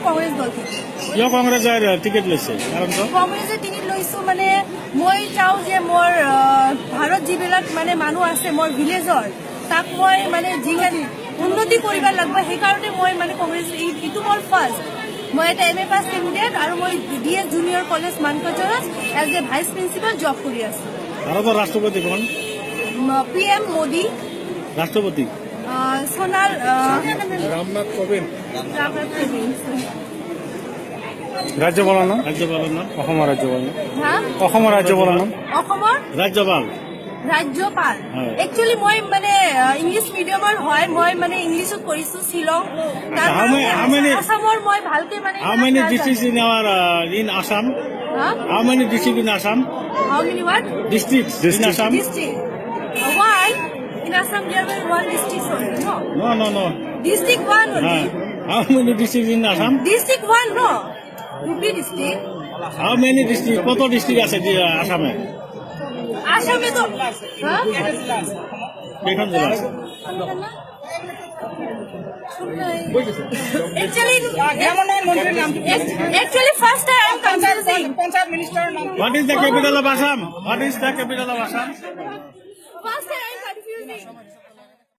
কংগ্ৰেছ দল থেকে কিয় কংগ্ৰেছৰ টিকেট লৈছে কাৰণটো কংগ্ৰেছৰ টিকেট লৈছো মানে মই চাওঁ যে মোৰ ভাৰত যিবিলাক মানে মানুহ আছে মোৰ ভিলেজৰ তাক মই মানে যিখিনি উন্নতি কৰিব লাগিব সেইকাৰণে মই মানে কংগ্ৰেছ এইটো মোৰ ফাৰ্ষ্ট মই এটা MA পাছ কেণ্ডিডেট আৰু মই DS জুনিয়ৰ কলেজ মানকাজৰত as a vice principal job কৰি আছো ভাৰতৰ ৰাষ্ট্ৰপতি কোন PM মোদী ৰাষ্ট্ৰপতি সোণাল ৰামনাথ কোবিন্দ ৰাজ্যপালৰ নাম অসমৰ ৰাজ্যপাল অসমৰ ৰাজ্যপালৰ নাম অসমৰ ৰাজ্যপাল ৰাজ্যপাল একচুৱেলি মই মানে ইংলিছ মিডিয়ামৰ হয় মই মানে ইংলিছত কৰিছো শ্বিলং আসামৰ মই ভালকে মানে How many districts in our in Assam? How many districts in Assam? How many what? Districts in Assam? District. One. In Assam there were one district only, no? No. District one only. How many districts in Assam? District one, no. UP district. How many districts? কত district আছে আসামে? আসামে তো কেইখন জেলা আছে? Actually, first time I'm confusing. What is the capital of Assam? What is the capital of Assam? First time I'm confusing.